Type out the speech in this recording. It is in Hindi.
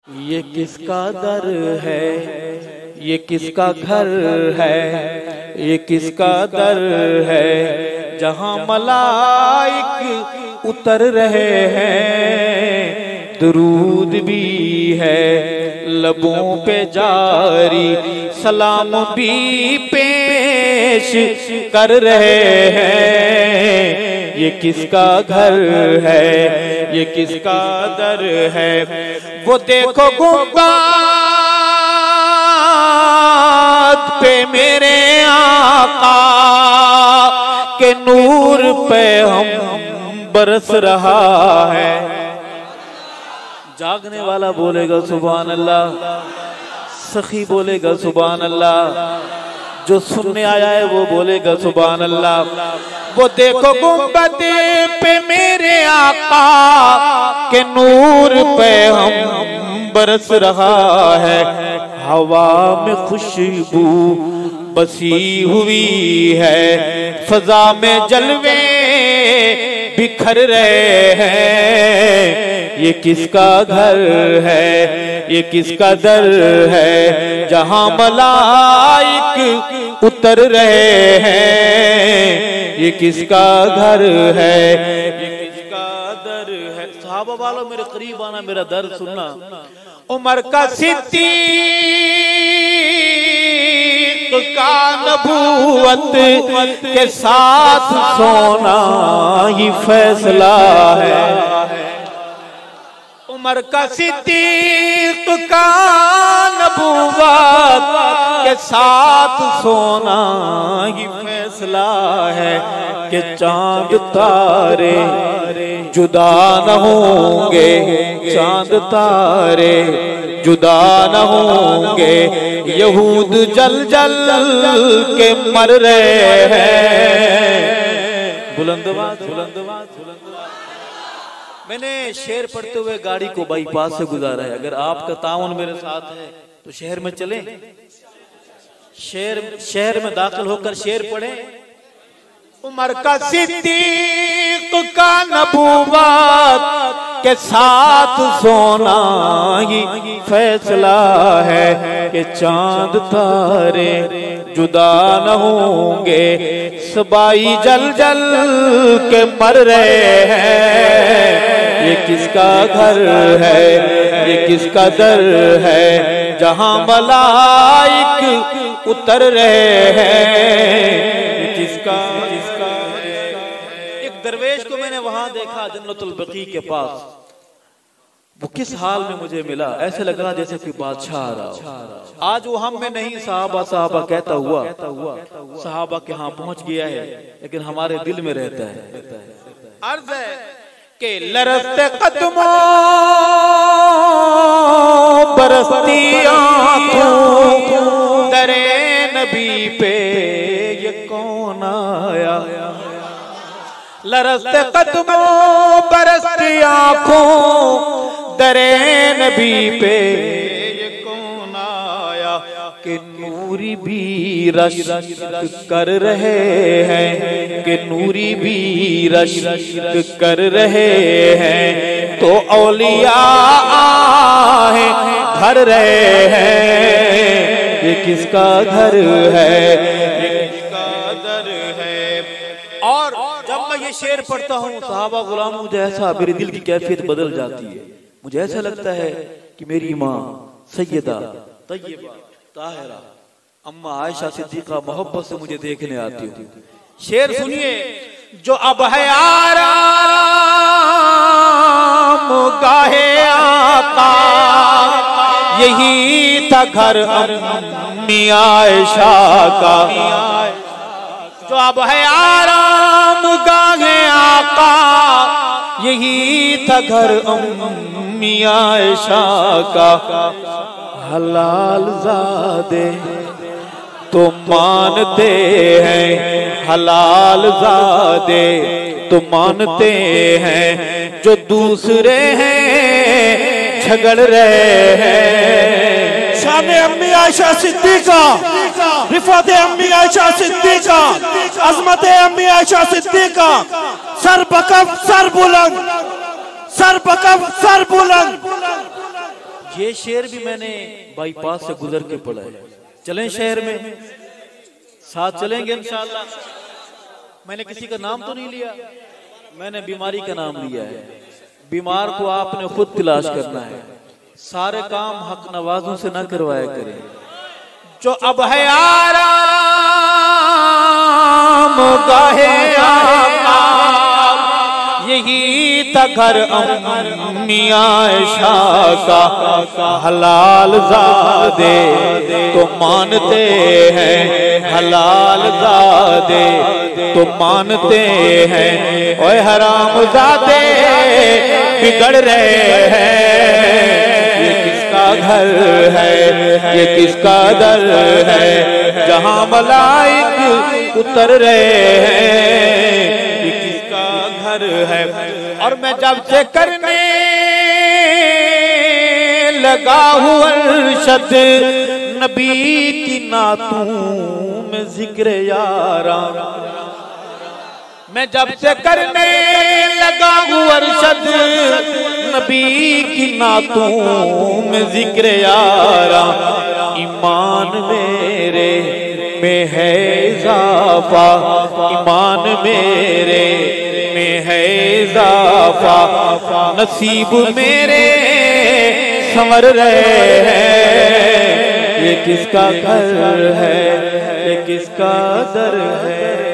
ये किसका दर है, ये किसका घर है, ये किसका दर है जहां मलाइक उतर रहे हैं। दुरूद भी है लबों पे जारी, सलाम भी पेश कर रहे हैं। ये किसका घर है, ये किसका दर है। वो देखो गुंबद पे मेरे आका के नूर पे हम बरस रहा है। जागने वाला बोलेगा सुभान अल्लाह, सखी बोलेगा सुभान अल्लाह, जो सुनने आया है वो बोलेगा सुभान अल्लाह। वो देखो गुंबद पे मेरे आका के नूर पे हम बरस रहा है। हवा में खुशबू बसी हुई है, फजा में जलवे बिखर रहे हैं। ये किसका घर है, ये किसका दर है जहां मलाइक उतर रहे हैं। ये किसका घर है, ये किसका दर है। सहाबा वालों मेरे करीब आना, मेरा दर्द सुनना। उमर का सिद्दीक का नबूवत के साथ सोना ही फैसला है। उमर का सिद्दीक का नबूवत के साथ सोना ही फैसला है कि चांद तारे जुदा न होंगे, चांद तारे जुदा न होंगे। यहूद जल जल के मर रहे हैं। बुलंदबाज बुलंदबाज बुलंदबाज। मैंने शेर पढ़ते हुए गाड़ी को बाईपास से गुजारा है। अगर आपका ताउन मेरे साथ है तो शहर में चलें, शहर में दाखिल होकर शेर पढ़ें। उमर का सिद्दीक का नबूवत के साथ सोना ही फैसला है कि चांद तारे जुदा न होंगे। सबाई जल जल के मर रहे हैं। ये किसका घर है, ये किसका दर है जहां मलाइक उतर रहे हैं। ये किसका एक दरवेश को मैंने वहां देखा जन्नतुल बकी के पास। वो किस हाल में मुझे मिला, ऐसे लगा जैसे कोई बादशाह आ रहा। आज वो हम में नहीं, सहाबा सहाबा कहता हुआ सहाबा के यहाँ पहुंच गया है, लेकिन हमारे दिल में रहता है। अर्ज है कि लरज़ते कदमों बरसती आंखों दरे नबी पे ये कौन आया। लरज़ते कदमों बरसती आंखों दरे नबी पे ये कौन आया कि नूरी भी रश्क कर रहे हैं, कि नूरी भी रश्क कर रहे हैं। तो औलिया आहे भर रहे हैं। ये किसका घर है, ये किसका दर है। और जब मैं ये शेर पढ़ता हूँ सहाबा गुलाम, मुझे ऐसा, मेरे दिल की कैफियत बदल जाती है। मुझे ऐसा लगता है कि मेरी माँ सैयदा तय्यबा ताहिरा अम्मा आयशा सिद्दीका मोहब्बत से मुझे देखने आती हूँ। शेर सुनिए। जो अब है आराम गाहे आका, यही था घर अम्मी आयशा का। जो अब है आराम गाहे आका, यही था घर अम्मी आयशा का। हलाल ज़ादे तो मानते हैं, हलाल ज़ादे तो मानते हैं, जो दूसरे हैं झगड़ रहे हैं। शान अम्मी आयशा सिद्दीका, रिफात अम्मी आयशा सिद्दीका, अजमत अम्मी आयशा सिद्दीका। सर बकफ सर बुलंद, सर बकफ सर बुलंद। ये शेर भी मैंने बाईपास से गुजर के पढ़ा है। चलें शहर में, साथ चलेंगे इंशाअल्लाह। मैंने किसी का नाम तो नहीं लिया, मैंने बीमारी का नाम लिया है। बीमार को आपने खुद तलाश करना है, सारे काम हक नवाजों से ना करवाया करें। जो अब है आराम गाहे आका, यही था घर अम्मी आयशा का। हलाल ज़ादे तो मानते हैं, हलाल ज़ादे तो मानते हैं, ओए हराम ज़ादे बिगड़ रहे हैं। ये किसका घर है, ये किसका दर है, जहां मलाइक उतर रहे हैं, ये किसका घर है। और मैं जब से करने लगा हूँ अरशद नबी की नातों में जिक्र यारा, मैं जब से करने लगा हूँ अरशद नबी की नातों में जिक्र यारा। ईमान मेरे में है इज़ाफ़ा, ईमान मेरे में है इज़ाफ़ा, नसीब मेरे संवर रहे हैं। ये किसका घर है, ये किसका दर है।